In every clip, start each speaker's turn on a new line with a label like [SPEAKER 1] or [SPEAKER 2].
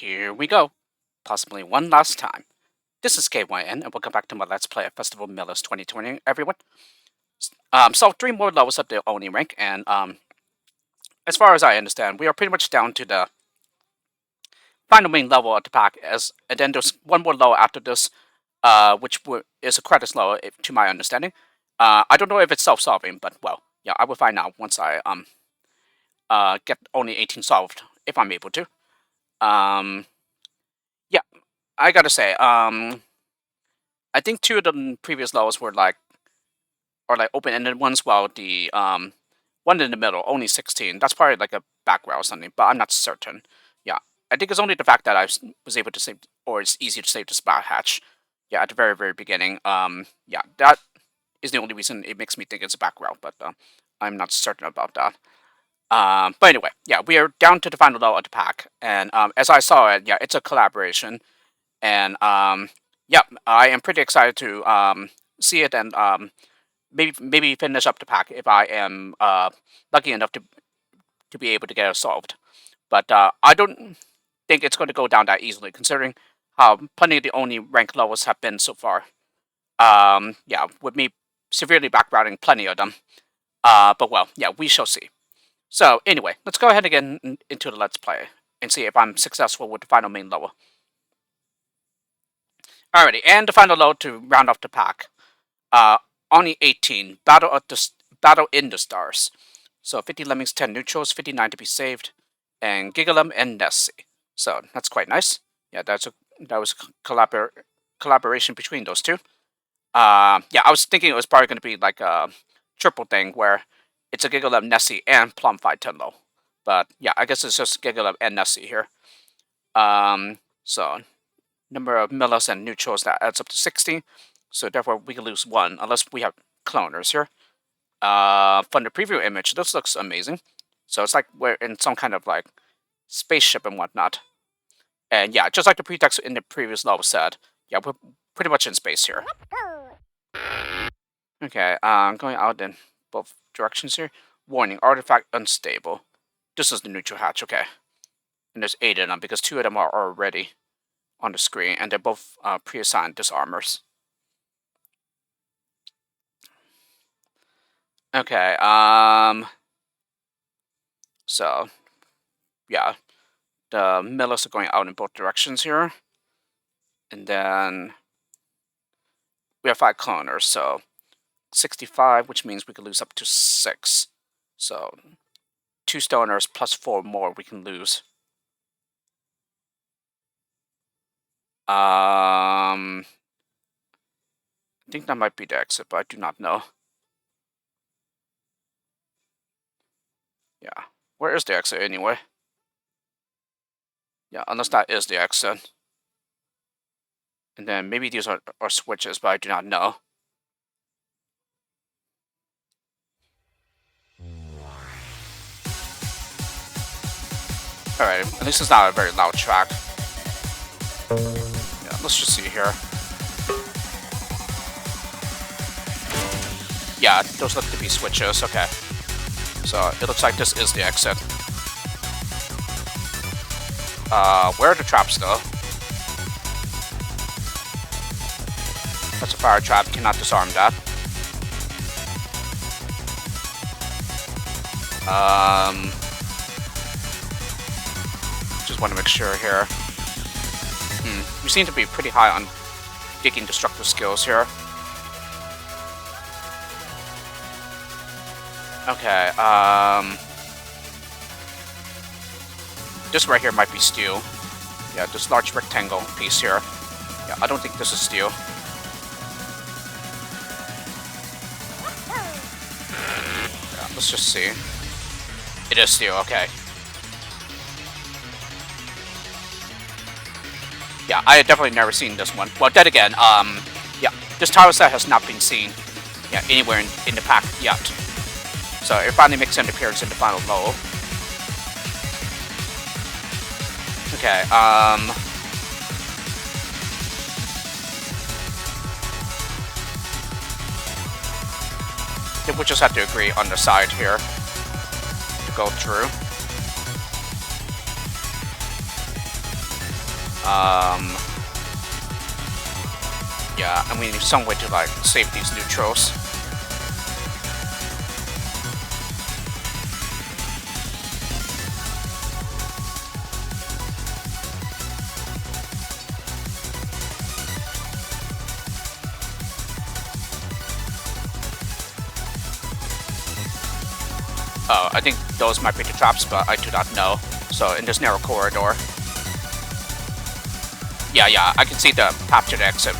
[SPEAKER 1] Here we go. Possibly one last time. This is KYN, and welcome back to my Let's Play at Festival Millas 2020, everyone. So 3 more levels of the Oni rank, and as far as I understand, we are pretty much down to the final main level of the pack, and then there's one more level after this, which is a credits level, to my understanding. I don't know if it's self-solving, but well, yeah, I will find out once I get only 18 solved, if I'm able to. Yeah, I gotta say, I think 2 of the previous levels were like open-ended ones, while the one in the middle only 16. That's probably like a background or something, but I'm not certain. Yeah, I think it's only the fact that I was able to save, or it's easy to save the spot hatch. Yeah, at the very beginning. Yeah, that is the only reason it makes me think it's a background, but I'm not certain about that. But anyway, yeah, we are down to the final level of the pack, and as I saw it, yeah, it's a collaboration, and yeah, I am pretty excited to see it and maybe finish up the pack if I am lucky enough to be able to get it solved. But I don't think it's going to go down that easily, considering how plenty of the only rank levels have been so far. Yeah, with me severely backgrounding plenty of them. But well, yeah, we shall see. So anyway, let's go ahead and get into the Let's Play and see if I'm successful with the final main level. Alrighty, and the final level to round off the pack. Oni 18, Battle in the Stars. So 50 Lemmings, 10 neutrals, 59 to be saved, and Gigalem and Nessy. So that's quite nice. Yeah, that was a collaboration between those two. Yeah, I was thinking it was probably going to be like a triple thing where it's a Gigalem, Nessy, and Plum 510 But yeah, I guess it's just Gigalem and Nessy here. So number of Millas and neutrals, that adds up to 60. So therefore we can lose 1 unless we have cloners here. From the preview image, this looks amazing. So it's like we're in some kind of like spaceship and whatnot. And yeah, just like the pretext in the previous level said, yeah, we're pretty much in space here. Okay, going out in both directions here. Warning, artifact unstable. This is the neutral hatch, okay. And there's 8 of them because 2 of them are already on the screen, and they're both pre-assigned disarmers. Okay, so yeah, the Millas are going out in both directions here, and then we have 5 cloners, so 65, which means we could lose up to 6. So 2 stoners plus 4 more we can lose. I think that might be the exit, but I do not know. Yeah, where is the exit anyway? Yeah, unless that is the exit. And then maybe these are switches, but I do not know. Alright, at least it's not a very loud track. Yeah, let's just see here. Yeah, those look to be switches, okay. So it looks like this is the exit. Where are the traps though? That's a fire trap, cannot disarm that. Just want to make sure here. We seem to be pretty high on digging destructive skills here. Okay, this right here might be steel. Yeah, this large rectangle piece here. Yeah, I don't think this is steel. Yeah, let's just see. It is steel, okay. Yeah, I had definitely never seen this one. Well, then again, yeah, this tile set has not been seen, yeah, anywhere in the pack yet. So it finally makes an appearance in the final level. Okay, I think we'll just have to agree on the side here to go through. Yeah, and we need some way to like save these neutrals. Oh, I think those might be the traps, but I do not know. So in this narrow corridor. Yeah, I can see the path to the exit.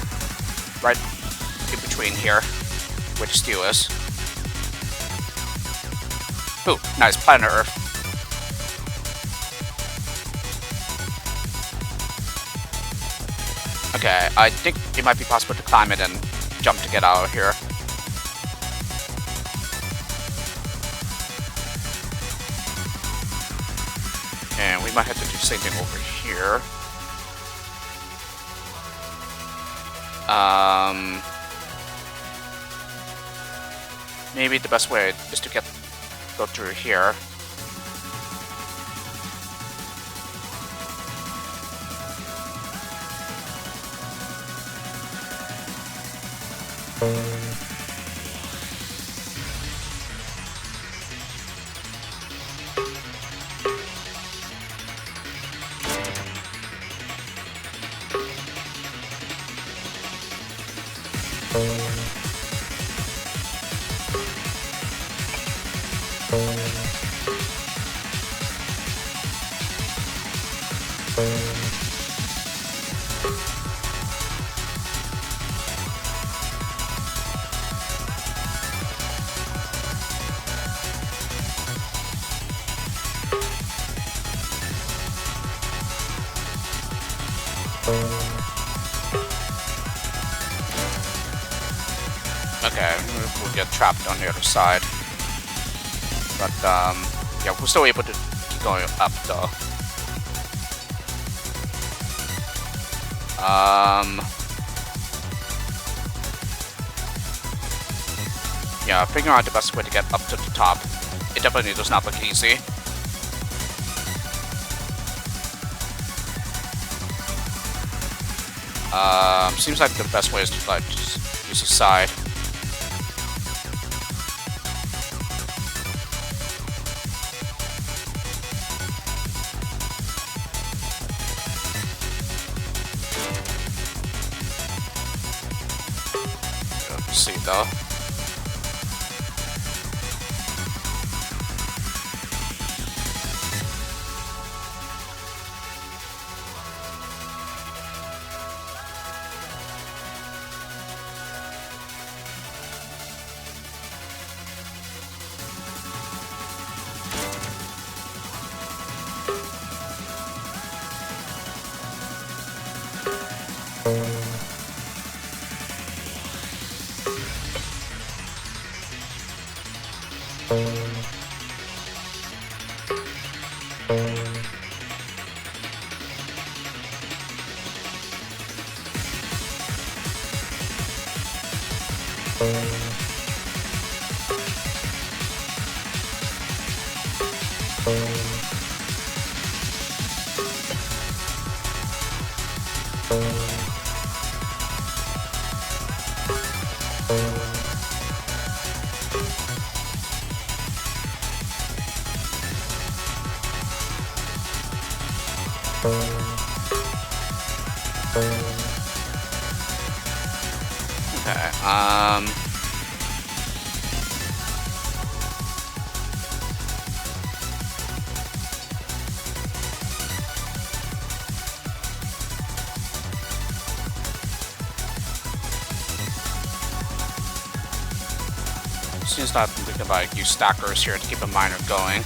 [SPEAKER 1] Right in between here, where the steel is. Ooh, nice, planet Earth. Okay, I think it might be possible to climb it and jump to get out of here. And we might have to do the same thing over here. Maybe the best way is to go through here. Okay, we'll get trapped on the other side. But, yeah, we're still able to keep going up, though. Yeah, figuring out the best way to get up to the top. It definitely does not look easy. Seems like the best way is to, like, just use the side. See though. Okay, seems that we can like use stackers here to keep a miner going.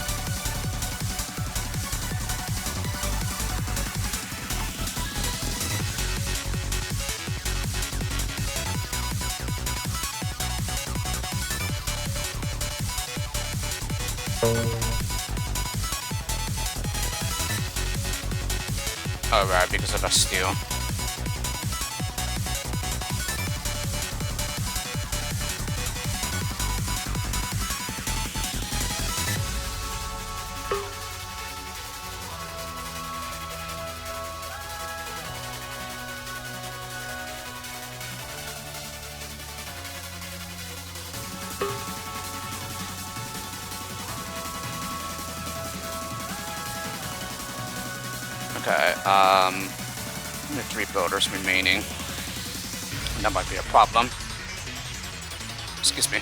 [SPEAKER 1] Oh right, because of the steel. Okay, only 3 builders remaining. That might be a problem. Excuse me.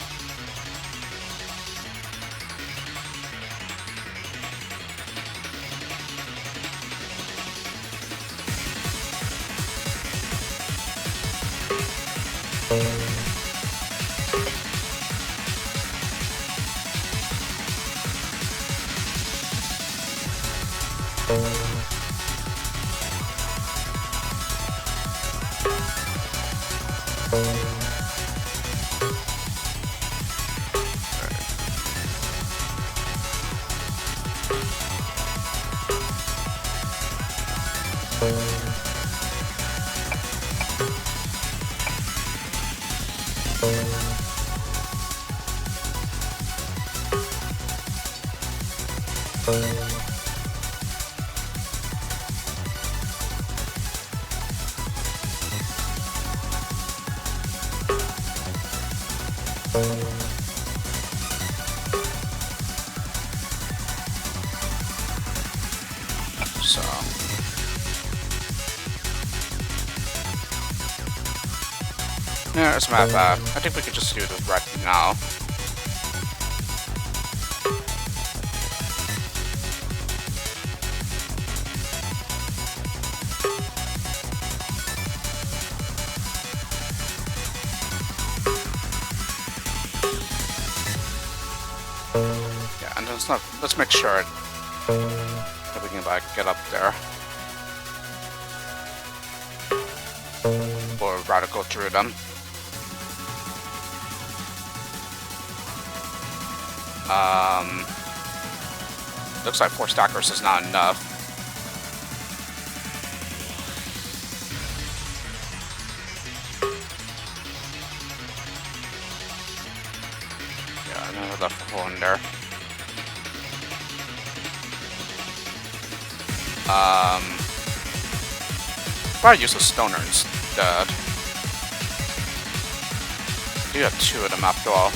[SPEAKER 1] So yeah, as a matter of fact, I think we could just do this right now. Yeah, and let's make sure that we can like get up there. Or rather go through them. Looks like 4 stackers is not enough. Yeah, another left hole in there. Probably use a stoner instead. You have 2 of them after all.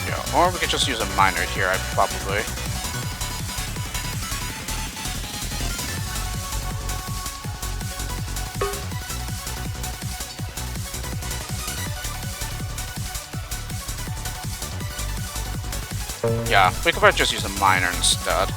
[SPEAKER 1] Yeah, or we could just use a miner here, probably. Yeah, we could probably just use a miner instead.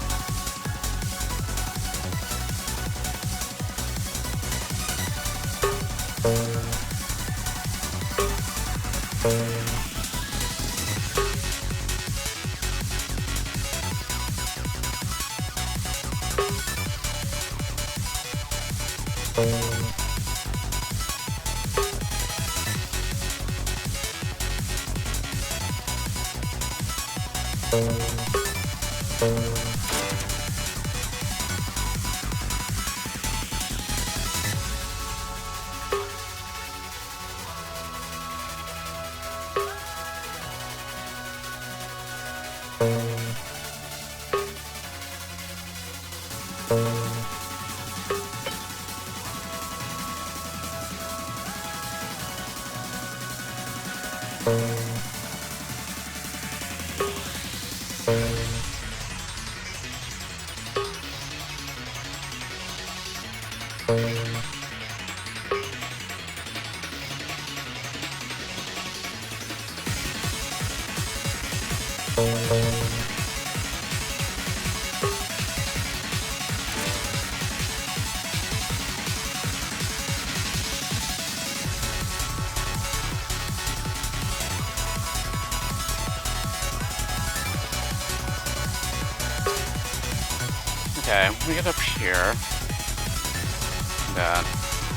[SPEAKER 1] Okay, we get up here. Then,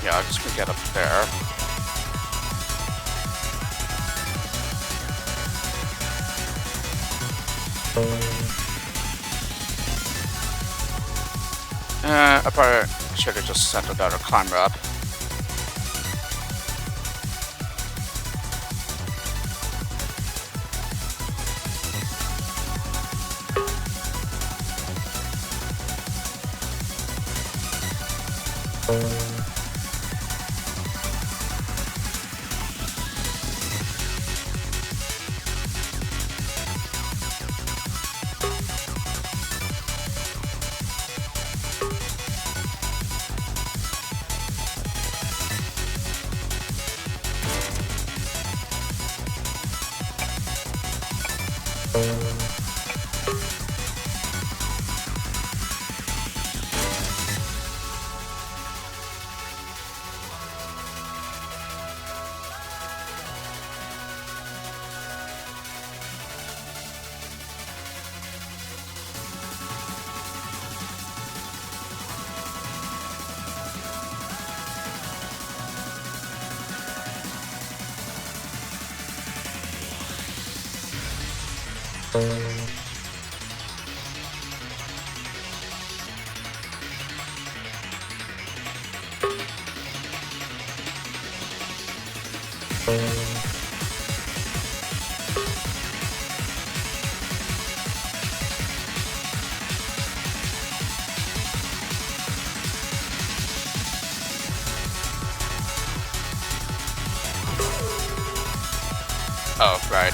[SPEAKER 1] yeah, I guess we get up there. I probably should have just sent another climber up. Oh, right.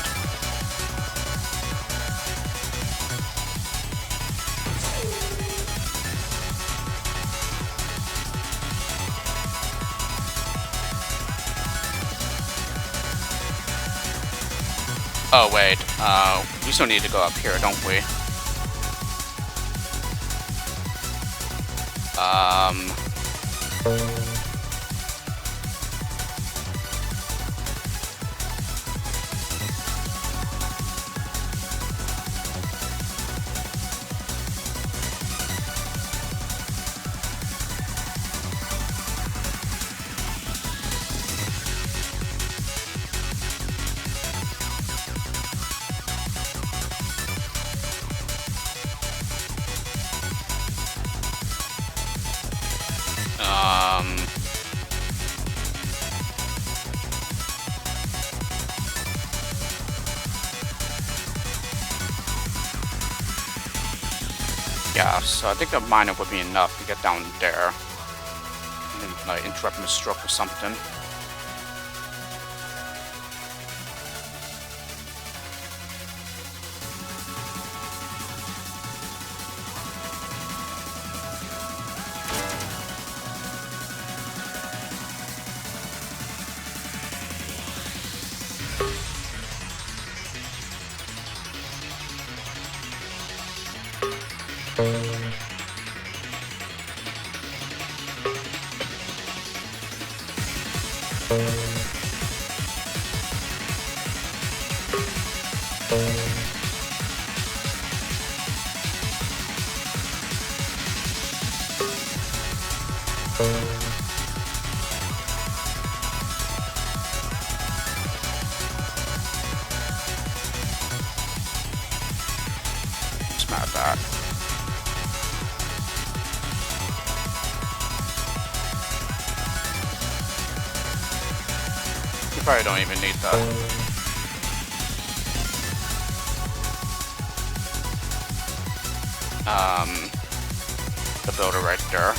[SPEAKER 1] Oh, wait. We still need to go up here, don't we? Yeah, so I think a miner would be enough to get down there. And then, like, interrupt my stroke or something. Smell that. You probably don't even need that. The builder right there.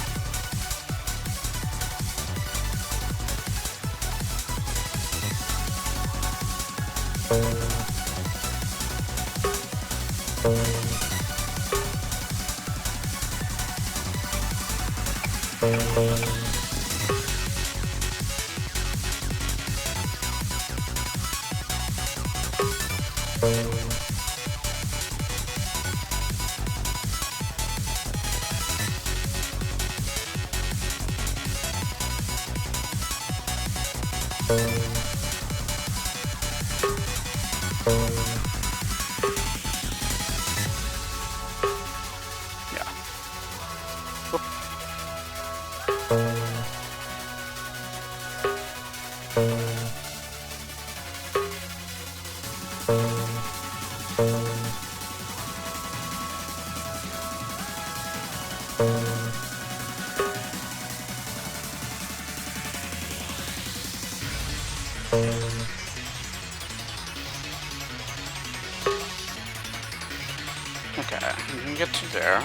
[SPEAKER 1] Okay, we can get to there.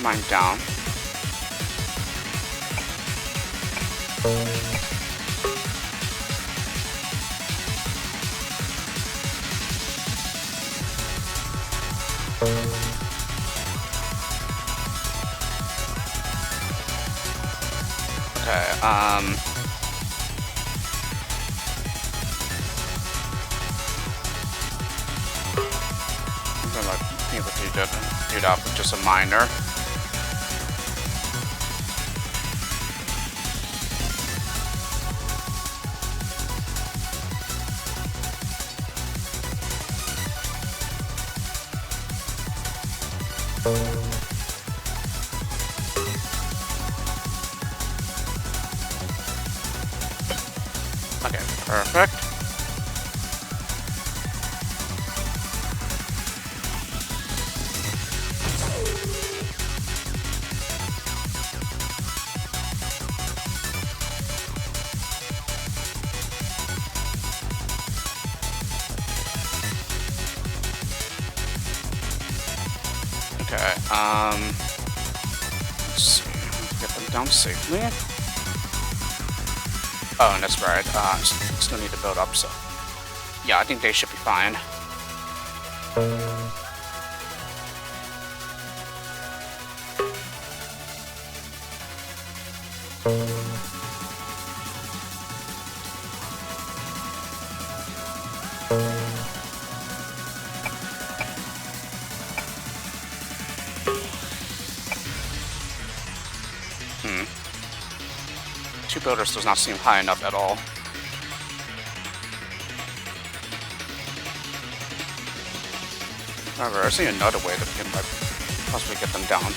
[SPEAKER 1] mine down. Okay, I'm gonna be able to do that with just a minor. Okay, perfect. Okay, let's see, get them down safely. Oh, and that's right, still need to build up, so yeah, I think they should be fine. Two builders does not seem high enough at all. However, I see another way that we can possibly get them down.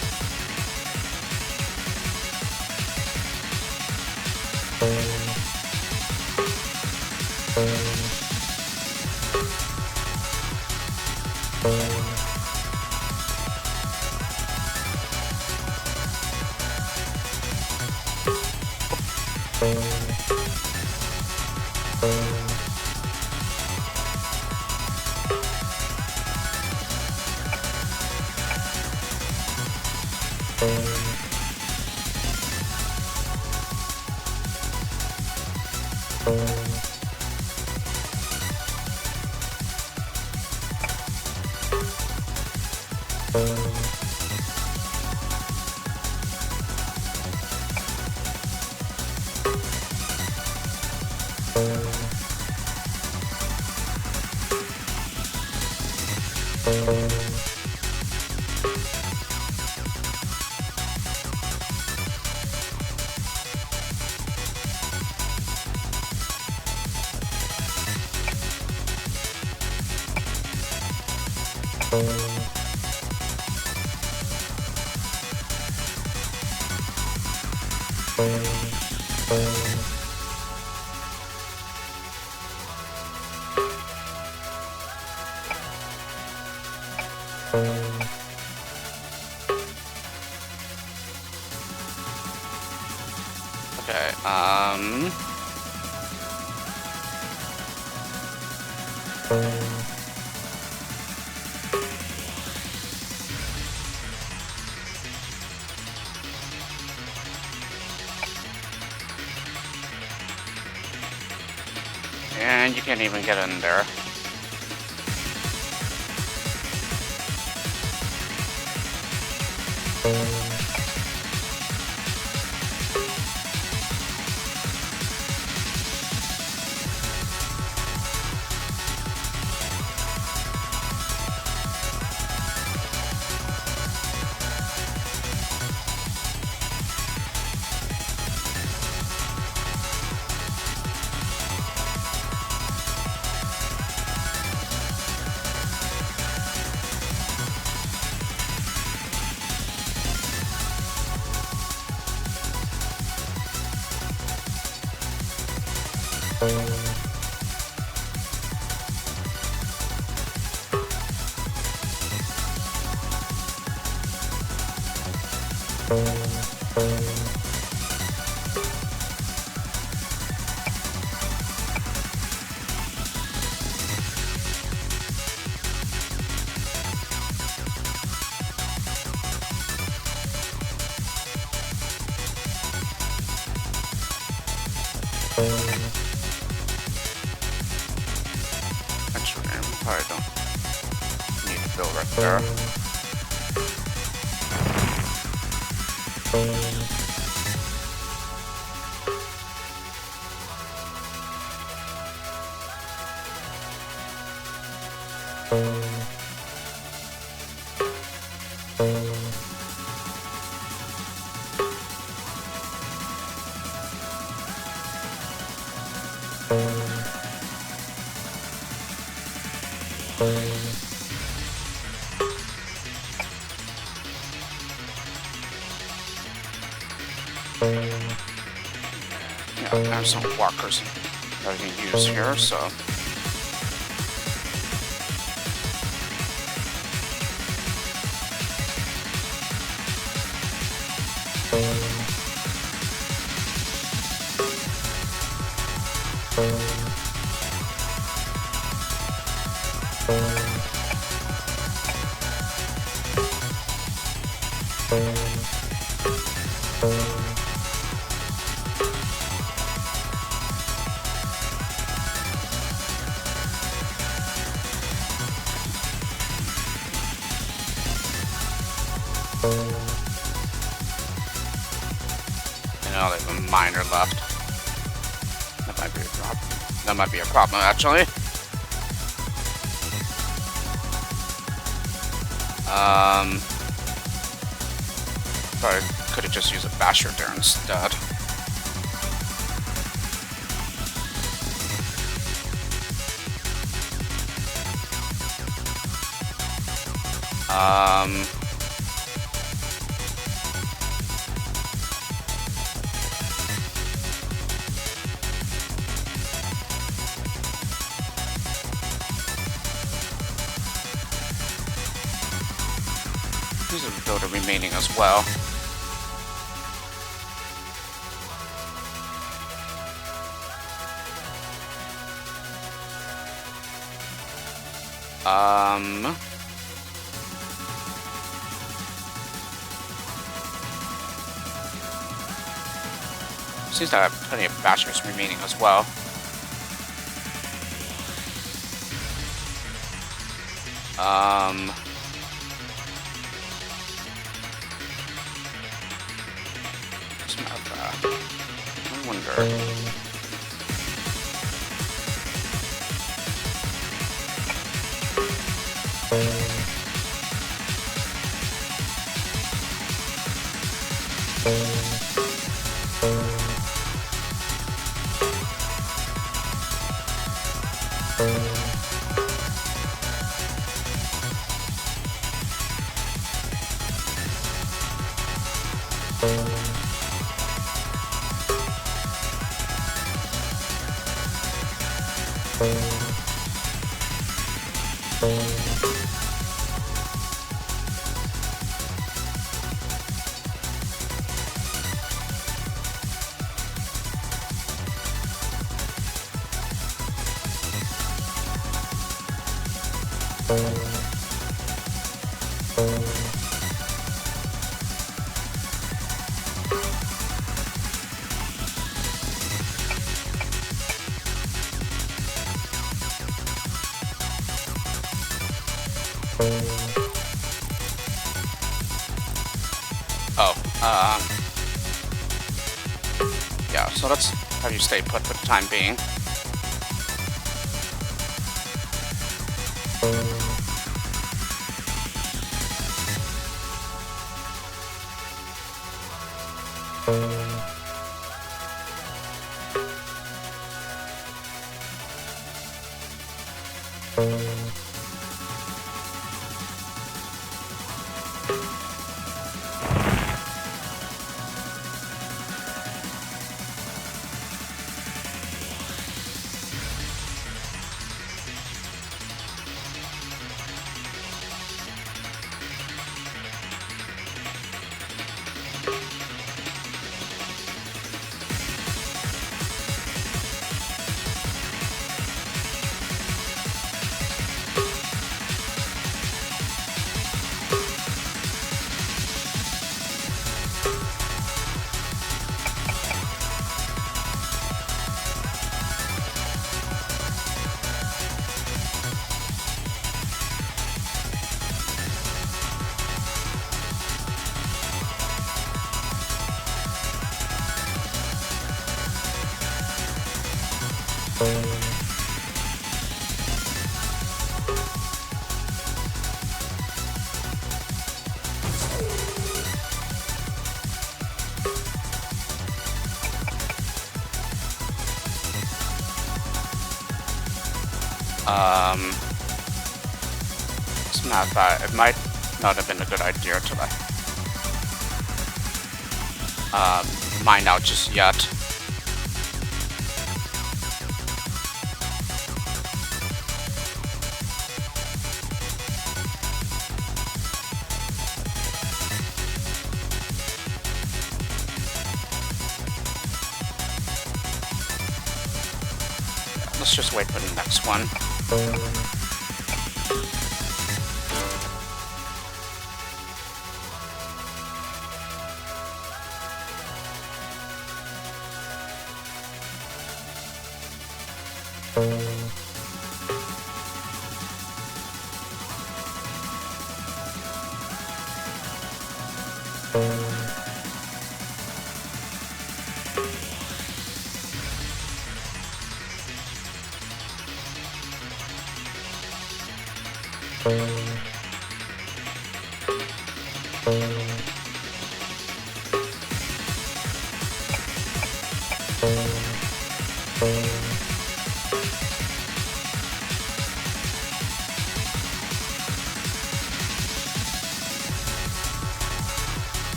[SPEAKER 1] Okay, and you can't even get in there. Actually, I probably don't need to build right there. Yeah, there's some walkers that I can use here, so. And I'll have a miner left. That might be a problem. That might be a problem, actually. Probably could have just used a basher there instead. These are the builder remaining as well. Seems to have plenty of bashers remaining as well. I wonder. Yeah, so let's have you stay put for the time being. As a matter of fact, it might not have been a good idea to like mine out just yet. Let's just wait for the next one.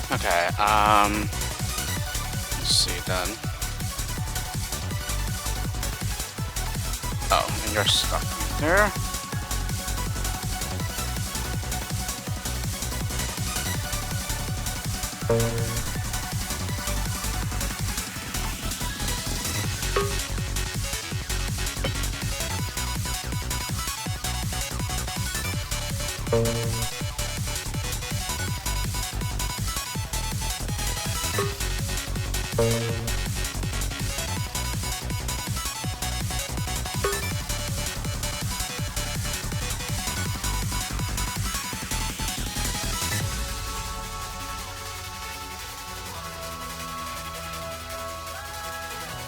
[SPEAKER 1] Okay, let's see then. Oh, and you're stuck right there.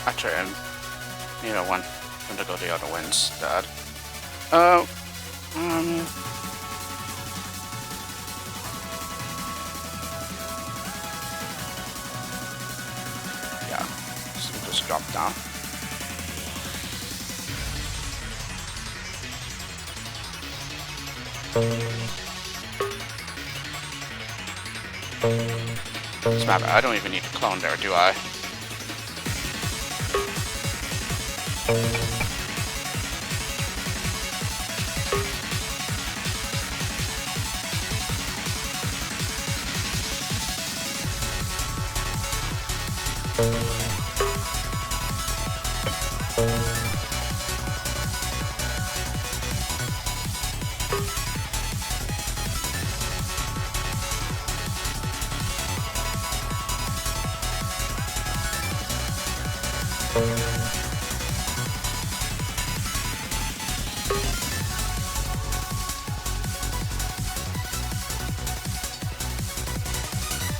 [SPEAKER 1] Actually, you know, I'm gonna go the other way instead. Yeah, so just drop down. I don't even need to clone there, do I?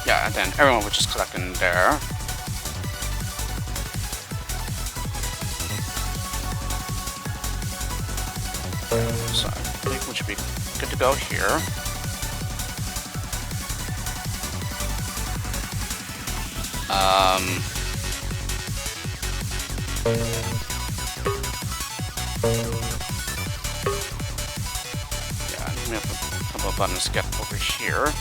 [SPEAKER 1] Yeah, and then everyone would just collect in there. So I think we should be good to go here. Yeah, I think we have a couple of buttons to get over here.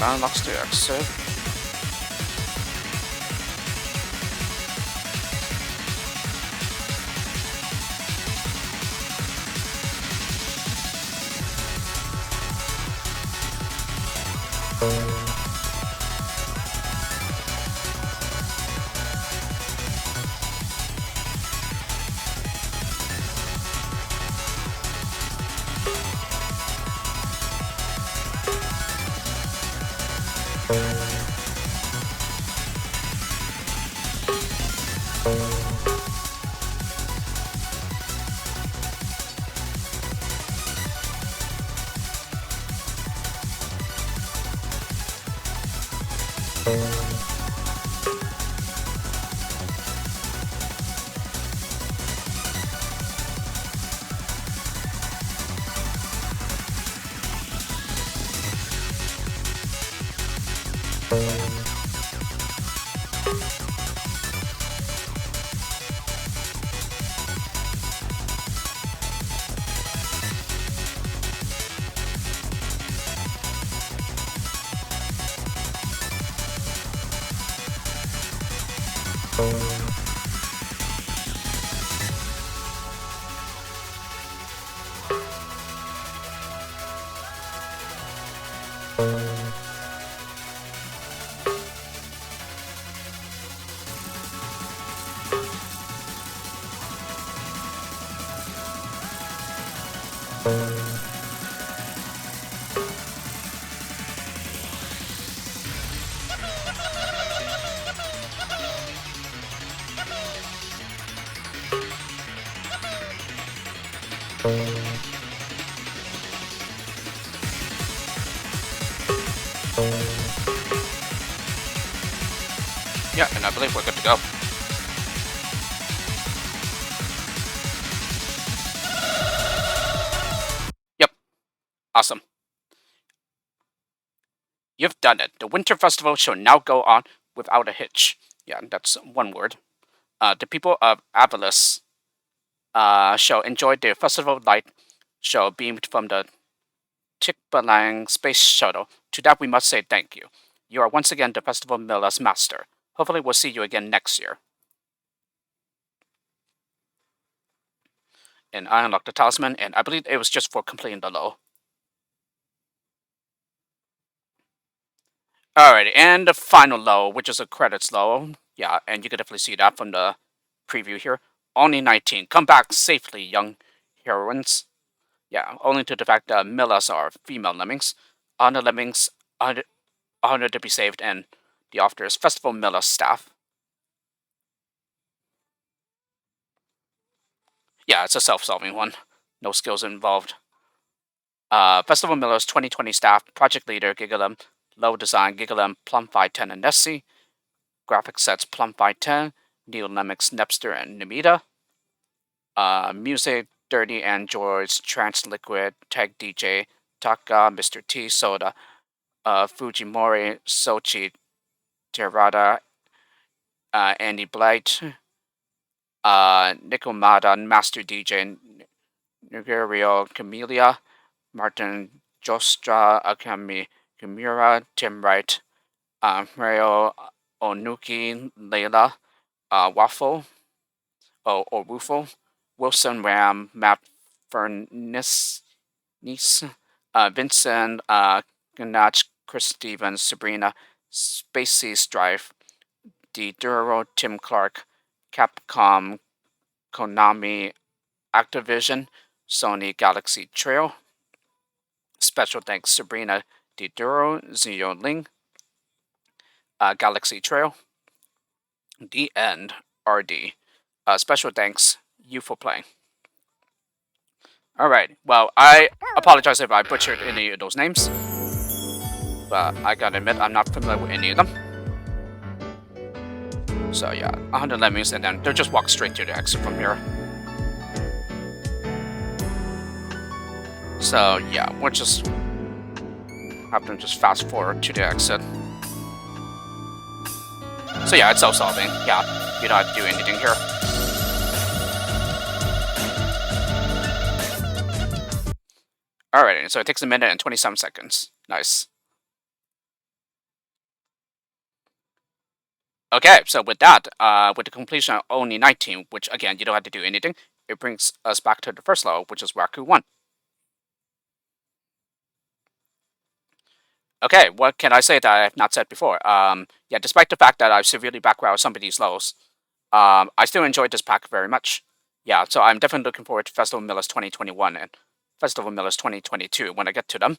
[SPEAKER 1] that unlocks the exit. Yeah, and I believe we're good to go. Yep, awesome. You've done it. The Winter Festival shall now go on without a hitch. Yeah, that's one word. The people of Avalis shall enjoy the festival light show beamed from the Tikbalang space shuttle. To that we must say thank you. You are once again the Festival Millas master. Hopefully we'll see you again next year. And I unlocked the talisman, and I believe it was just for completing the low. Alrighty, and the final low, which is a credits low. Yeah, and you can definitely see that from the preview here. Only 19. Come back safely, young heroines. Yeah, only to the fact that Millas are female lemmings. On the lemmings, 100 to be saved, and the author is Festival Millas staff. Yeah, it's a self-solving one. No skills involved. Festival Millas 2020 staff, project leader, Gigalem, low design, Gigalem, Plum 510 and Nessy, graphic sets, Plum 510, Neil Lemmings, Nepster, and Namita. Music, Dirty Androids, Trans Liquid, Tag DJ, Taka, Mr. T, Soda, Fujimori, Sochi, Terada, Andy Blight, Nikomada, Master DJ, Nigerio Camellia, Martin Jostra, Akami Kimura, Tim Wright, Mario Onuki, Layla, Waffle, or Woofle, Wilson Ram, Matt Furnace, Vincent, Ganach, Chris Stevens, Sabrina, Spacey Strife, D. Duro, Tim Clark, Capcom, Konami, Activision, Sony Galaxy Trail. Special thanks Sabrina D. Duro, Zio Ling, Galaxy Trail. The End, RD. Special thanks you for playing. Alright, well, I apologize if I butchered any of those names, but I gotta admit I'm not familiar with any of them. So yeah, 100 lemmings, and then they'll just walk straight to the exit from here. So yeah, we'll just have them just fast forward to the exit. So yeah, it's self-solving. Yeah, you don't have to do anything here. Alright, so it takes a minute and 27 seconds. Nice. Okay, so with that, with the completion of only 19, which again you don't have to do anything, it brings us back to the first level, which is Raku 1. Okay, what can I say that I have not said before? Yeah, despite the fact that I've severely backgrounded some of these levels, I still enjoyed this pack very much. Yeah, so I'm definitely looking forward to Festival Millas 2021 and Festival Millas 2022 when I get to them.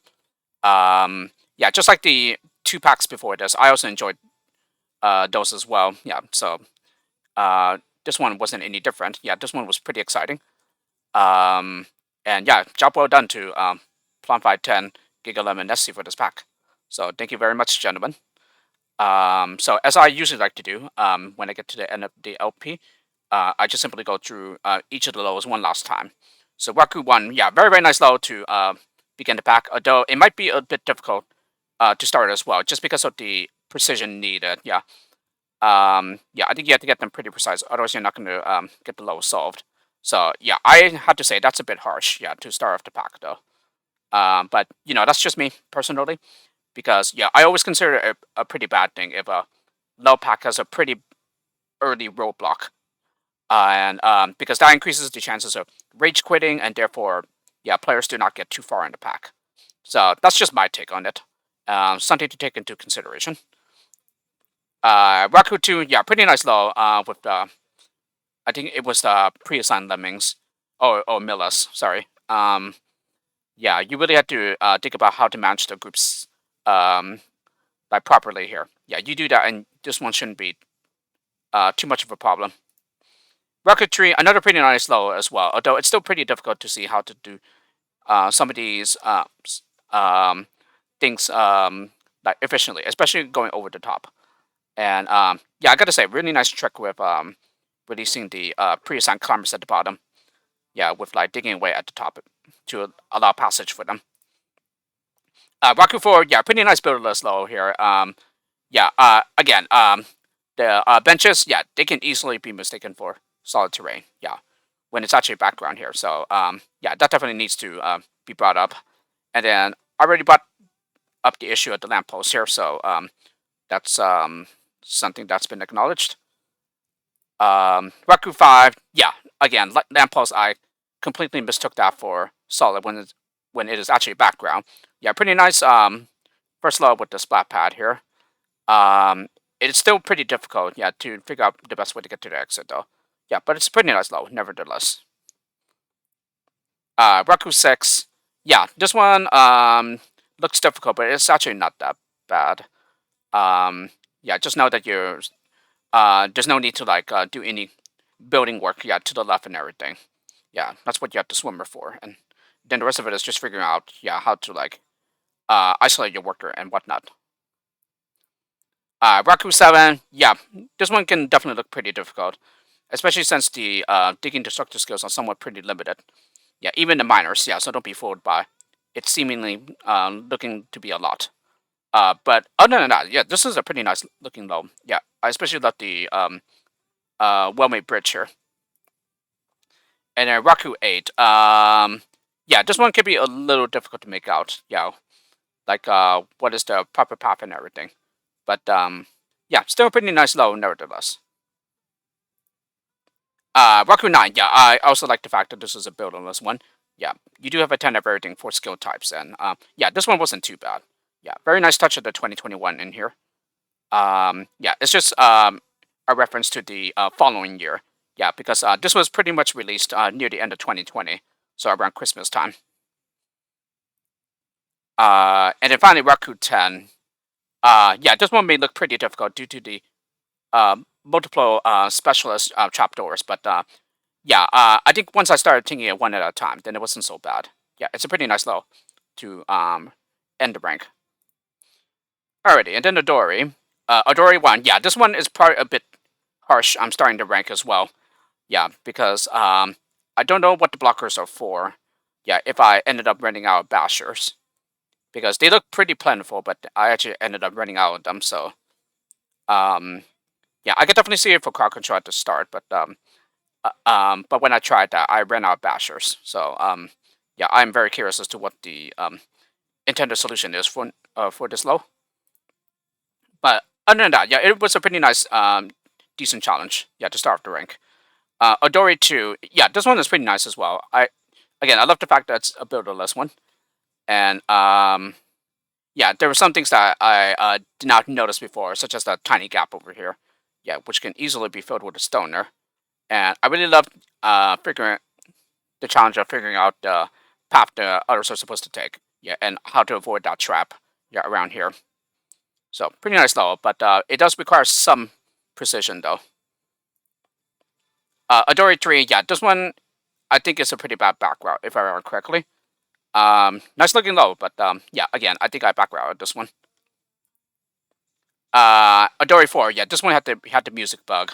[SPEAKER 1] Yeah, just like the 2 packs before this, I also enjoyed those as well. Yeah, so this one wasn't any different. Yeah, this one was pretty exciting. Um, and yeah, job well done to Plum 510, Gigalem and Nessy for this pack. So thank you very much, gentlemen. So as I usually like to do, when I get to the end of the LP, I just simply go through each of the levels one last time. So Raku 1, yeah, very, very nice level to begin the pack, although it might be a bit difficult to start as well, just because of the precision needed, yeah. Yeah, I think you have to get them pretty precise, otherwise you're not going to get the level solved. So yeah, I have to say that's a bit harsh, yeah, to start off the pack though. But you know, that's just me personally, because yeah, I always consider it a pretty bad thing if a low pack has a pretty early roadblock, and because that increases the chances of rage quitting, and therefore, yeah, players do not get too far in the pack. So that's just my take on it. Something to take into consideration. Raku 2, yeah, pretty nice low with the, I think it was the pre-assigned Lemmings, or Millas, sorry. Yeah, you really have to think about how to manage the groups um, like properly here. Yeah, you do that, and this one shouldn't be too much of a problem. Rocket Tree, another pretty nice low as well, although it's still pretty difficult to see how to do some of these um, things like efficiently, especially going over the top. And yeah, I gotta say, really nice trick with releasing the pre-assigned climbers at the bottom. Yeah, with like digging away at the top to allow passage for them. Raku 4, yeah, pretty nice builderless low here. Yeah, again, the benches, yeah, they can easily be mistaken for solid terrain. Yeah, when it's actually background here. So yeah, that definitely needs to be brought up. And then I already brought up the issue of the lamppost here, so that's something that's been acknowledged. Raku 5, yeah, again, lamppost, I completely mistook that for solid when it is actually background. Yeah, pretty nice first level with the splat pad here. It's still pretty difficult, yeah, to figure out the best way to get to the exit, though. Yeah, but it's pretty nice low, nevertheless. Raku 6, yeah, this one looks difficult, but it's actually not that bad. Yeah, just know that you're there's no need to like do any building work, yeah, to the left and everything. Yeah, that's what you have the swimmer for, and then the rest of it is just figuring out, yeah, how to like isolate your worker and whatnot. Raku 7, yeah, this one can definitely look pretty difficult, especially since the digging destructive skills are somewhat pretty limited. Yeah, even the miners, yeah, so don't be fooled by it seemingly looking to be a lot. But other than that, yeah, this is a pretty nice looking low. Yeah, I especially love the well-made bridge here. And then Raku 8, yeah, this one could be a little difficult to make out. Yeah, like what is the proper path and everything. But yeah, still a pretty nice low nevertheless. Raku 9, yeah, I also like the fact that this is a build-onless one. Yeah, you do have a 10 of everything for skill types, and yeah, this one wasn't too bad. Yeah, very nice touch of the 2021 in here. Yeah, it's just a reference to the following year. Yeah, because this was pretty much released near the end of 2020, so around Christmas time. And then finally, Raku 10. Yeah, this one may look pretty difficult due to the multiple specialist trapdoors, but yeah, I think once I started taking it one at a time, then it wasn't so bad. Yeah, it's a pretty nice low to end the rank. Alrighty, and then Adori. Adori 1, yeah, this one is probably a bit harsh. I'm starting to rank as well. Yeah, because I don't know what the blockers are for. Yeah, if I ended up running out of bashers. Because they look pretty plentiful, but I actually ended up running out of them, so um yeah, I could definitely see it for crowd control at the start, but when I tried that, I ran out of bashers. So yeah, I'm very curious as to what the intended solution is for this low. But Other than that, yeah, it was a pretty nice, decent challenge. Yeah, to start off the rank. Odori 2, yeah, this one is pretty nice as well. I love the fact that it's a builderless one, and yeah, there were some things that I did not notice before, such as the tiny gap over here, yeah, which can easily be filled with a stoner. And I really loved figuring the challenge of figuring out the path the others are supposed to take, yeah, and how to avoid that trap, yeah, around here. So pretty nice level, but it does require some precision though. Adori 3, yeah, this one I think is a pretty bad back route if I remember correctly. Nice looking low, but yeah, again, I think I back routed this one. Adori 4, yeah, this one had the music bug.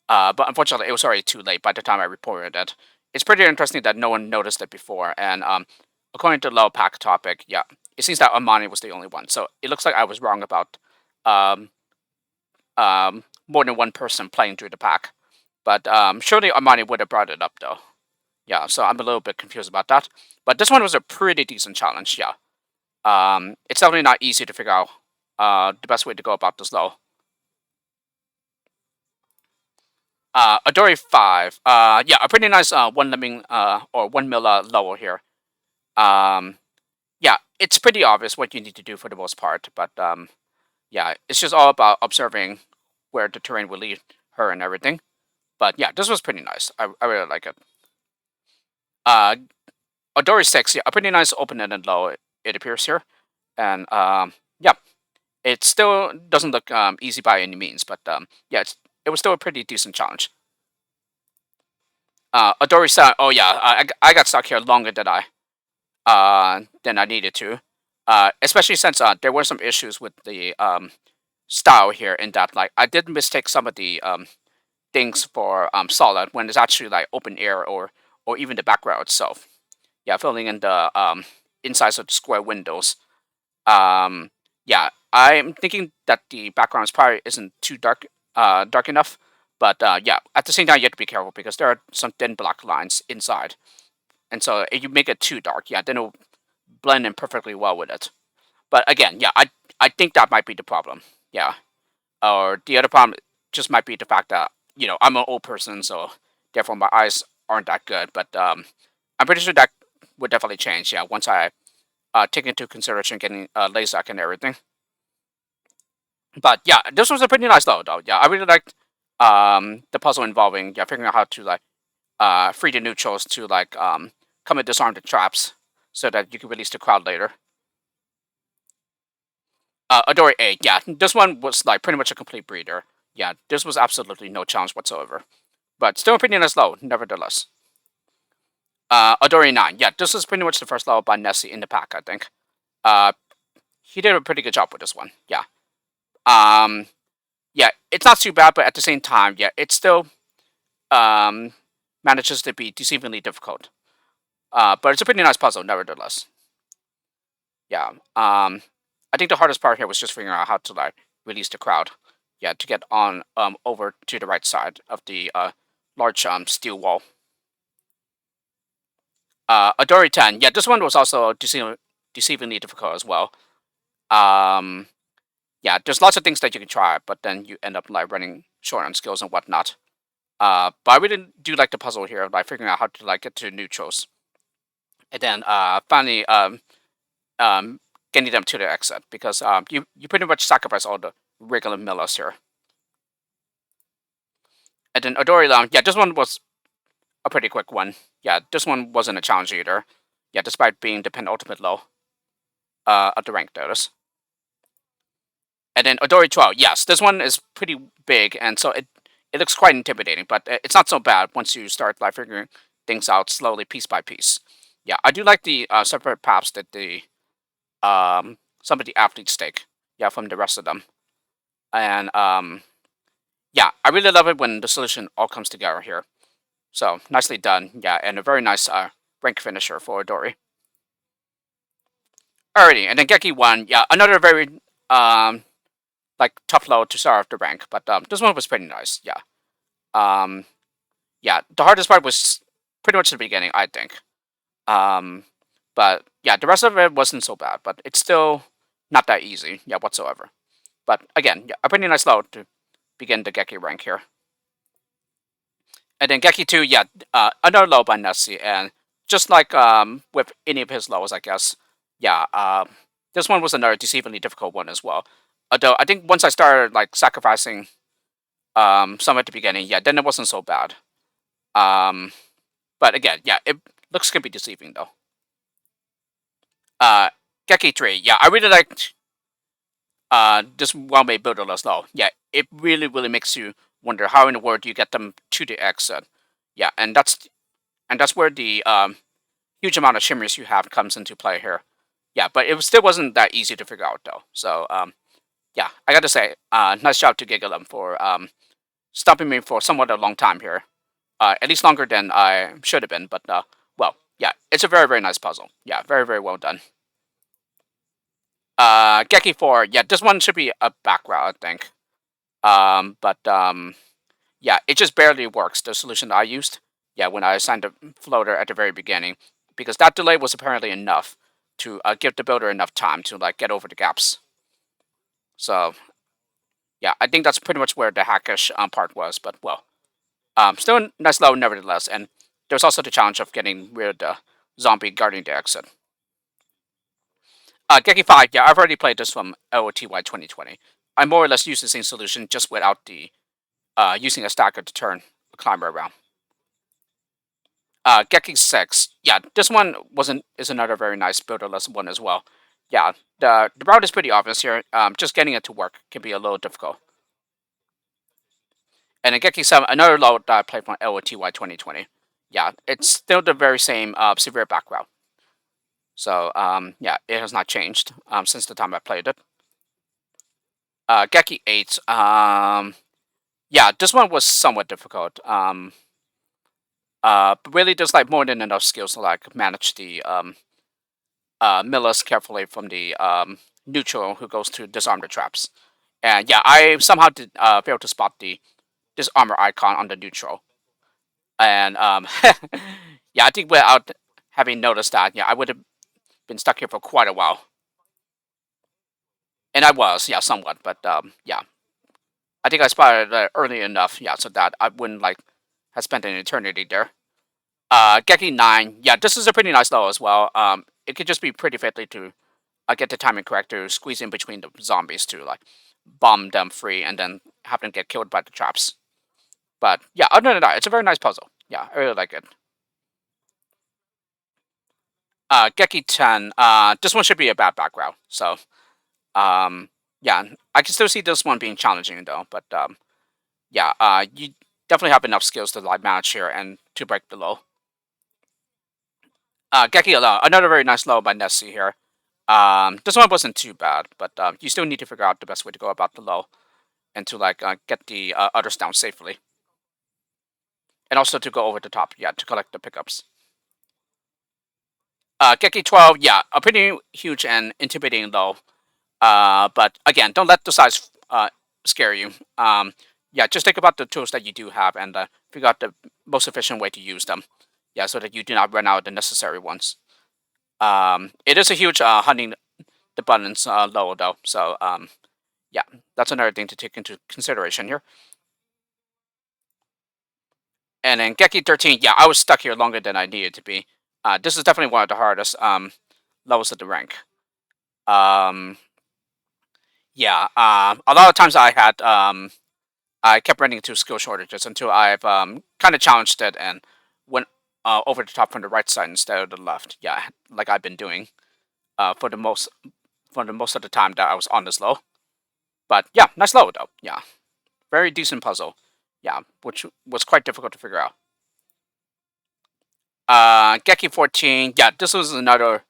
[SPEAKER 1] But unfortunately, it was already too late by the time I reported it. It's pretty interesting that no one noticed it before, and according to the low pack topic, yeah, it seems that Armani was the only one. So it looks like I was wrong about um, more than one person playing through the pack. But surely Armani would have brought it up though. Yeah, so I'm a little bit confused about that. But this one was a pretty decent challenge, yeah. It's definitely not easy to figure out the best way to go about this low. Adori 5. Yeah, a pretty nice one lemming or 1 milla lower here. Um, yeah, it's pretty obvious what you need to do for the most part, but yeah, it's just all about observing where the terrain will lead her and everything. But yeah, this was pretty nice. I really like it. Uh, Adori 6, yeah, a pretty nice open-ended low, it appears here. And yeah, it still doesn't look easy by any means, but yeah, it was still a pretty decent challenge. Adori 7, oh yeah, I got stuck here longer than I needed to. Especially since there were some issues with the style here in that like I did mistake some of the things for solid when it's actually like open air or even the background itself. Yeah, filling in the insides of the square windows. Yeah, I'm thinking that the background probably isn't too dark enough. But yeah, at the same time, you have to be careful because there are some thin black lines inside, and so if you make it too dark, yeah, then it'll blend in perfectly well with it. But again, yeah, I think that might be the problem. Yeah, or the other problem just might be the fact that I'm an old person, so therefore my eyes aren't that good. But I'm pretty sure that would definitely change. Yeah, once I take into consideration getting LASIK and everything. But yeah, this was a pretty nice level though. Yeah, I really liked the puzzle involving figuring out how to like free the neutrals to like come and disarm the traps so that you can release the crowd later. Adore 8, yeah, this one was like pretty much a complete breeder. Yeah, this was absolutely no challenge whatsoever. But still pretty nice low, nevertheless. Adore 9, yeah, this is pretty much the first level by Nessy in the pack, I think. Uh, he did a pretty good job with this one, yeah. Um, yeah, it's not too bad, but at the same time, yeah, it still um, manages to be deceivingly difficult. But it's a pretty nice puzzle, nevertheless. Yeah. I think the hardest part here was just figuring out how to like release the crowd. Yeah, to get on over to the right side of the large steel wall. Adori 10. Yeah, this one was also deceivingly difficult as well. Um, yeah, there's lots of things that you can try, but then you end up like running short on skills and whatnot. But I really do like the puzzle here, like figuring out how to like get to neutrals, and then finally um, getting them to the exit because you pretty much sacrifice all the regular Millas here. And then Adori Lam, yeah, this one was a pretty quick one. Yeah, this one wasn't a challenge either. Yeah, despite being the penultimate low of the rank notice. And then Adori 12, yes, this one is pretty big, and so it looks quite intimidating, but it's not so bad once you start like figuring things out slowly, piece by piece. Yeah, I do like the separate paths that the some of the athletes take. Yeah, from the rest of them, and yeah, I really love it when the solution all comes together here. So nicely done, yeah, and a very nice rank finisher for Adori. Alrighty, and then Geki 1, yeah, another very like tough low to start off the rank, but this one was pretty nice, yeah. Um, yeah, the hardest part was pretty much the beginning, I think. Um, but yeah, the rest of it wasn't so bad, but it's still not that easy, yeah, whatsoever. But again, yeah, a pretty nice low to begin the Geki rank here. And then Geki 2, yeah, another low by Nessy, and just like with any of his lows, I guess, yeah, this one was another deceivingly difficult one as well. Although I think once I started like sacrificing some at the beginning, yeah, then it wasn't so bad. Um, but again, yeah, it looks can be deceiving though. Uh, Geki 3, yeah, I really liked this well-made builderless low. Yeah, it really makes you wonder how in the world you get them to the exit. Yeah, and that's where the huge amount of shimmers you have comes into play here. Yeah, but it still wasn't that easy to figure out though. So yeah, I got to say, nice job to Gigalem for stopping me for somewhat a long time here. At least longer than I should have been. But well, yeah, it's a very nice puzzle. Yeah, very well done. Geki 4, yeah, this one should be a back row, I think. But yeah, it just barely works. The solution that I used, yeah, when I assigned the floater at the very beginning, because that delay was apparently enough to give the builder enough time to like get over the gaps. So yeah, I think that's pretty much where the hackish part was. But well, still a nice low nevertheless. And there's also the challenge of getting rid of the zombie guarding the exit. Geki 5, yeah, I've already played this from LOTY 2020. I more or less used the same solution, just without the using a stacker to turn a climber around. Geki 6, yeah, this one is another very nice builderless one as well. Yeah, the route is pretty obvious here. Just getting it to work can be a little difficult. And then Geki 7, another load that I played from LOTY 2020. Yeah, it's still the very same severe back route. So yeah, it has not changed since the time I played it. Geki 8, yeah, this one was somewhat difficult. But really, there's like more than enough skills to like manage the Millas carefully from the neutral who goes to disarm the traps. And yeah, I somehow did fail to spot the disarmor icon on the neutral. And yeah, I think without having noticed that, yeah, I would have been stuck here for quite a while. And I was, yeah, somewhat, but yeah, I think I spotted it early enough, yeah, so that I wouldn't like have spent an eternity there. Geki 9, yeah, this is a pretty nice level as well. It could just be pretty fiddly to get the timing correct to squeeze in between the zombies to like bomb them free and then have them get killed by the traps. But yeah, other than that, it's a very nice puzzle. Yeah, I really like it. Geki 10, this one should be a bad background. So yeah, I can still see this one being challenging though. But yeah, you definitely have enough skills to like manage here and to break below. Geki 11, another very nice level by Nessy here. This one wasn't too bad, but you still need to figure out the best way to go about the low and to like get the others down safely, and also to go over the top, yeah, to collect the pickups. Geki 12, yeah, a pretty huge and intimidating low. But again, don't let the size scare you. Yeah, just think about the tools that you do have and figure out the most efficient way to use them. Yeah, so that you do not run out of the necessary ones. It is a huge hunting the buttons low though, so yeah, that's another thing to take into consideration here. And then Geki 13, yeah, I was stuck here longer than I needed to be. This is definitely one of the hardest levels of the rank. Um, yeah, a lot of times I kept running into skill shortages until I've kind of challenged it and went over the top from the right side instead of the left. Yeah, like I've been doing for the most of the time that I was on this low. But yeah, nice low though. Yeah, very decent puzzle. Yeah, which was quite difficult to figure out. Geki 14, yeah, this was another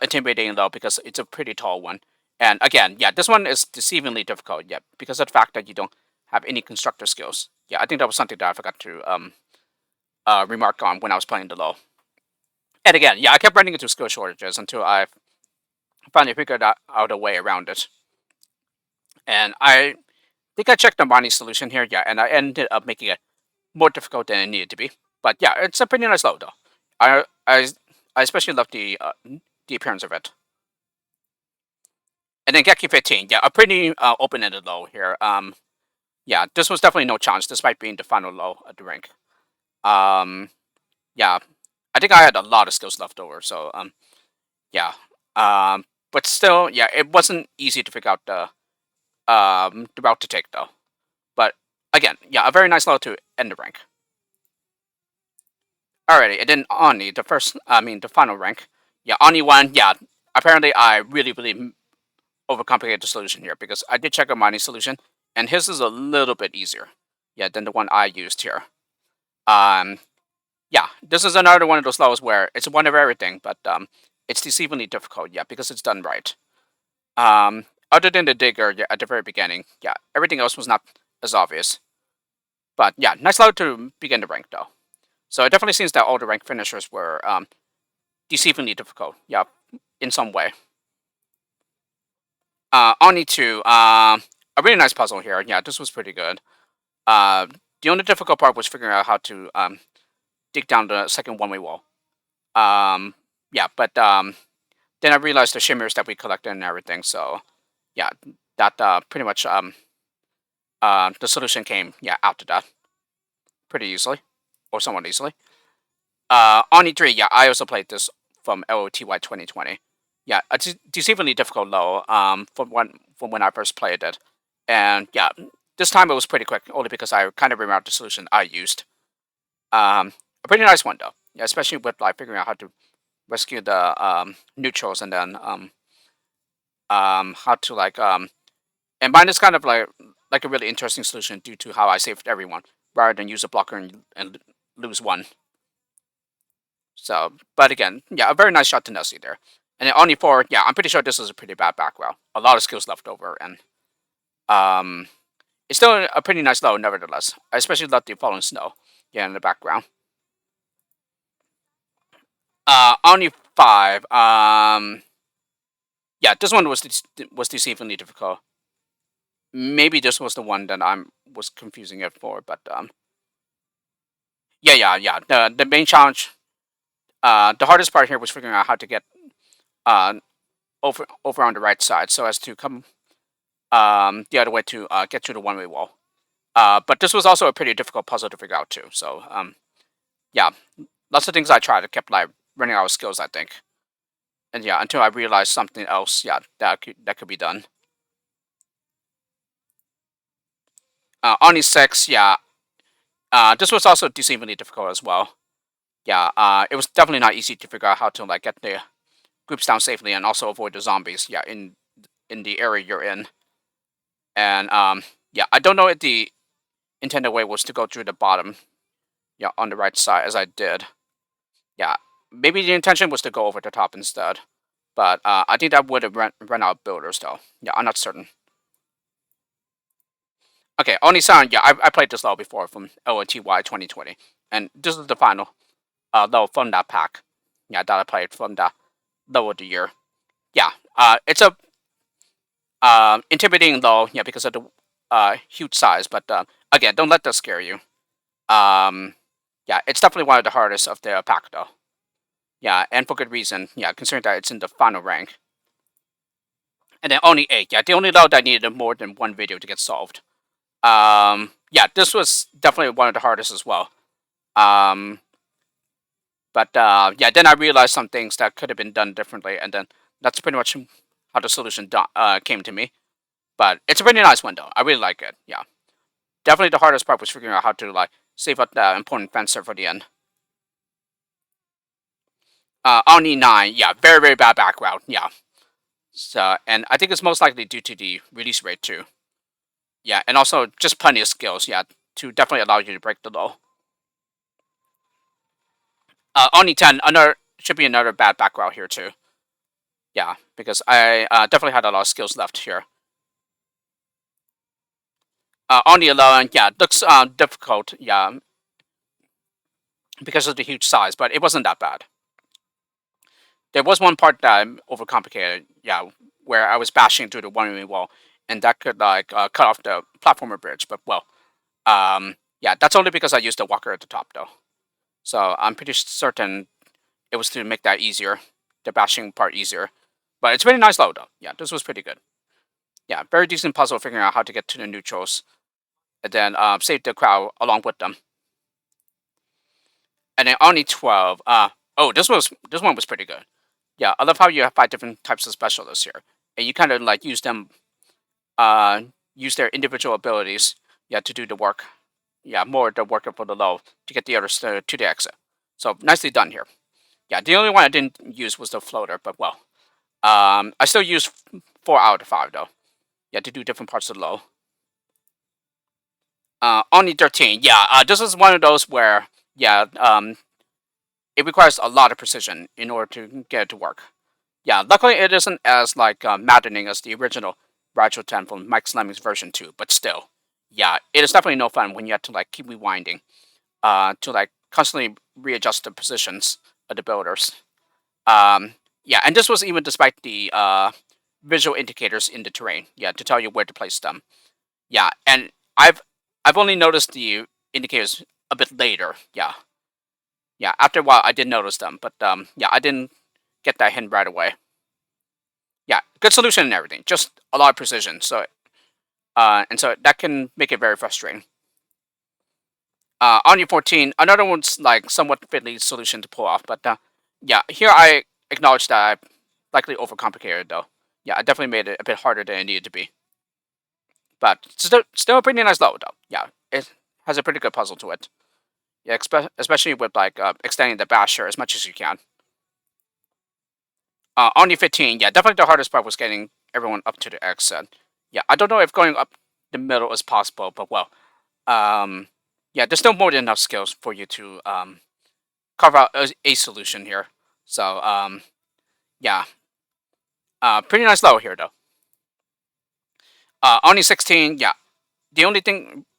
[SPEAKER 1] intimidating though because it's a pretty tall one. And again, yeah, this one is deceivingly difficult, yeah, because of the fact that you don't have any constructor skills. Yeah, I think that was something that I forgot to remark on when I was playing the low. And again, yeah, I kept running into skill shortages until I finally figured out a way around it. And I think I checked the Armani solution here, yeah, and I ended up making it more difficult than it needed to be. But yeah, it's a pretty nice low though. I I I especially love the appearance of it. And then Geki 15, yeah, a pretty open-ended low here. Yeah, this was definitely no chance, despite being the final low at the rank. Um, yeah, I think I had a lot of skills left over, so yeah. But still, yeah, it wasn't easy to figure out the route to take though. But again, yeah, a very nice low to end the rank. Alrighty, and then Ani, the final rank. Yeah, Ani won. Yeah, apparently I really overcomplicated the solution here because I did check Armani's solution, and his is a little bit easier, yeah, than the one I used here. Um, yeah, this is another one of those levels where it's one of everything, but it's deceivingly difficult, yeah, because it's done right. Other than the digger, yeah, at the very beginning, yeah, everything else was not as obvious. But yeah, nice level to begin the rank though. So it definitely seems that all the rank finishers were deceivingly difficult, yeah, in some way. Oni 2, a really nice puzzle here. Yeah, this was pretty good. Uh, the only difficult part was figuring out how to dig down the second one-way wall. Yeah, but then I realized the shimmers that we collected and everything. So yeah, that pretty much the solution came, yeah, after that pretty easily, or somewhat easily. Oni 3, yeah, I also played this from LOTY 2020. Yeah, it's deceivingly difficult low from when I first played it. And yeah, this time it was pretty quick, only because I kind of remembered the solution I used. A pretty nice one though. Yeah, especially with like figuring out how to rescue the neutrals and then how to and mine is kind of like a really interesting solution due to how I saved everyone rather than use a blocker and lose one. So, but again, yeah, a very nice shot to Nessy there. And then only 4, yeah, I'm pretty sure this is a pretty bad back row. A lot of skills left over, and um, it's still a pretty nice low, nevertheless. I especially love the falling snow, yeah, in the background. Only 5. Yeah, this one was deceivingly difficult. Maybe this was the one that I was confusing it for, but yeah. The main challenge, the hardest part here was figuring out how to get uh over on the right side so as to come the other way to get to the one-way wall. But this was also a pretty difficult puzzle to figure out too. So yeah, lots of things I tried. I kept like running out of skills, I think, and yeah, until I realized something else, yeah, that could be done. Oni 6, yeah. This was also deceivingly difficult as well. Yeah, it was definitely not easy to figure out how to like get the groups down safely and also avoid the zombies. Yeah, in the area you're in, and yeah, I don't know if the intended way was to go through the bottom, yeah, on the right side as I did. Yeah, maybe the intention was to go over the top instead, but I think that would have run out of builders though. Yeah, I'm not certain. Okay, Oni-san, yeah, I played this level before from LOTY 2020, and this is the final level from that pack. Yeah, that I played from the level of the year. Yeah, it's a intimidating though, yeah, because of the huge size. But again, don't let that scare you. Um, yeah, it's definitely one of the hardest of the pack though. Yeah, and for good reason. Yeah, considering that it's in the final rank. And then only 8. Yeah, the only level that needed more than one video to get solved. Yeah, this was definitely one of the hardest as well. Um, but yeah, then I realized some things that could have been done differently, and then that's pretty much how the solution came to me. But it's a pretty nice one though. I really like it. Yeah, definitely the hardest part was figuring out how to like save up the important fencer for the end. Oni 9, yeah, very bad background. Yeah, so and I think it's most likely due to the release rate too. Yeah, and also just plenty of skills. Yeah, to definitely allow you to break the low. Oni 10, another should be another bad background here too. Yeah, because I definitely had a lot of skills left here. Oni 11, yeah, looks difficult. Yeah, because of the huge size, but it wasn't that bad. There was one part that I overcomplicated, yeah, where I was bashing through the one-way wall, and that could like cut off the platformer bridge. But well, yeah, that's only because I used the walker at the top though. So I'm pretty certain it was to make that easier, the bashing part easier. But it's pretty nice low though. Yeah, this was pretty good. Yeah, very decent puzzle figuring out how to get to the neutrals, and then save the crowd along with them. And then only 12. Oh, this one was pretty good. Yeah, I love how you have 5 different types of specialists here, and you kind of like use them, uh, use their individual abilities, yeah, to do the work. Yeah, more the work for the low to get the others to the exit. So nicely done here. Yeah, the only one I didn't use was the floater, but well, I still use 4 out of 5 though. Yeah, to do different parts of the low. Only 13. Yeah, this is one of those where yeah, it requires a lot of precision in order to get it to work. Yeah, luckily it isn't as like maddening as the original Rigel 10 from Mike's Lemmings version 2, but still, yeah, it is definitely no fun when you have to like keep rewinding, to like constantly readjust the positions of the builders. Yeah, and this was even despite the visual indicators in the terrain, yeah, to tell you where to place them. Yeah, and I've only noticed the indicators a bit later. Yeah, yeah. After a while, I did notice them, but yeah, I didn't get that hint right away. Yeah, good solution and everything, just a lot of precision. So, and so that can make it very frustrating. On your 14, another one's like somewhat fiddly solution to pull off, but yeah, here I acknowledge that I likely overcomplicated though. Yeah, I definitely made it a bit harder than it needed to be, but still a pretty nice level though. Yeah, it has a pretty good puzzle to it. Yeah, especially with like extending the basher as much as you can. On your 15, yeah, definitely the hardest part was getting everyone up to the exit. Yeah, I don't know if going up the middle is possible, but well, um, yeah, there's still more than enough skills for you to carve out a solution here. So yeah, pretty nice level here though. Only 16, yeah. The only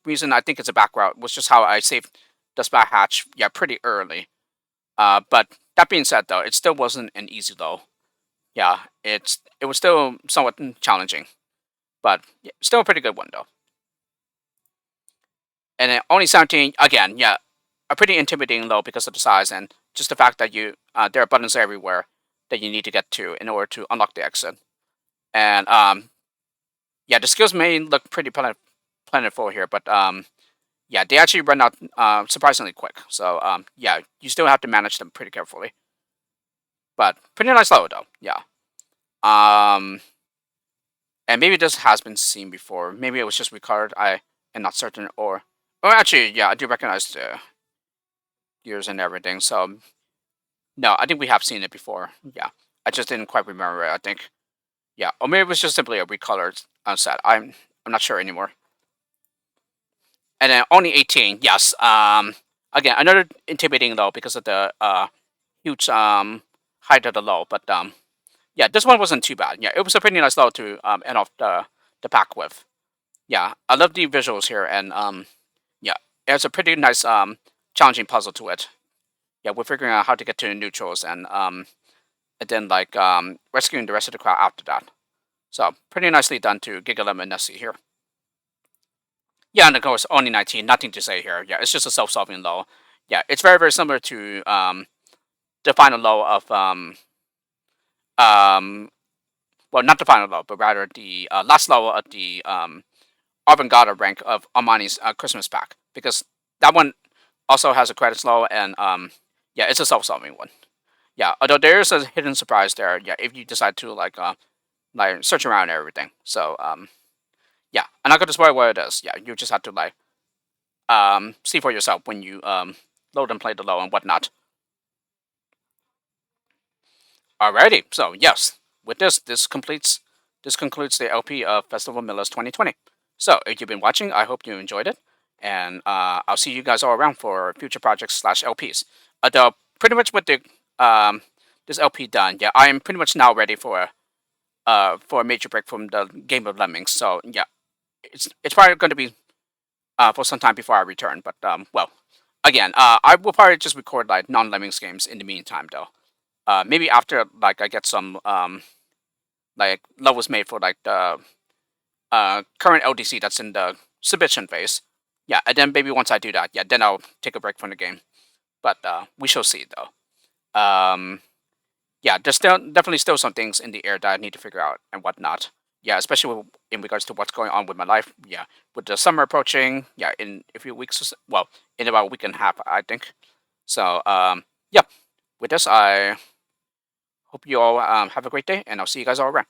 [SPEAKER 1] reason I think it's a back route was just how I saved the spot hatch, yeah, pretty early. But that being said though, it still wasn't an easy low. Yeah, it was still somewhat challenging, but yeah, still a pretty good one though. And then only 17 again, yeah, a pretty intimidating low because of the size and just the fact that there are buttons everywhere that you need to get to in order to unlock the exit. And yeah, the skills may look pretty plentiful here, but yeah, they actually run out surprisingly quick. So yeah, you still have to manage them pretty carefully. But pretty nice level though. Yeah. Um, and maybe this has been seen before. Maybe it was just recorded. I am not certain. Or actually, yeah, I do recognize the gears and everything. So no, I think we have seen it before. Yeah, I just didn't quite remember it. I think. Yeah, or maybe it was just simply a recolored set. I'm not sure anymore. And then only 18. Yes. Again, another intimidating low because of the huge height of the low. But yeah, this one wasn't too bad. Yeah, it was a pretty nice low to end off the pack with. Yeah, I love the visuals here, and yeah, it's a pretty nice challenging puzzle to it. Yeah, we're figuring out how to get to the neutrals and then like rescuing the rest of the crowd after that. So pretty nicely done to Gigalem and Nessy here. Yeah, and of course only 19. Nothing to say here. Yeah, it's just a self-solving low. Yeah, it's very very similar to the final low of um well, not the final low, but rather the last level of the Avant-Garde rank of Armani's Christmas pack, because that one also has a credits low, and yeah, it's a self-solving one. Yeah, although there is a hidden surprise there. Yeah, if you decide to like search around and everything. So yeah, I'm not gonna spoil what it is. Yeah, you just have to like see for yourself when you load and play the low and whatnot. Alrighty, so yes, with this concludes the LP of Festival Millas 2020. So if you've been watching, I hope you enjoyed it, and I'll see you guys all around for future projects slash LPs. Although pretty much with the this LP done, yeah, I am pretty much now ready for a major break from the game of Lemmings. So yeah, it's probably going to be for some time before I return. But well, again, I will probably just record like non-Lemmings games in the meantime, though. Maybe after like I get some like levels made for like the current LDC that's in the submission phase. Yeah, and then maybe once I do that, yeah, then I'll take a break from the game. But we shall see, though. Yeah, there's still definitely still some things in the air that I need to figure out and whatnot. yeah, especially in regards to what's going on with my life. Yeah, with the summer approaching. Yeah, in a few weeks. Well, in about a week and a half, I think. So yeah. With this, I hope you all have a great day, and I'll see you guys all around.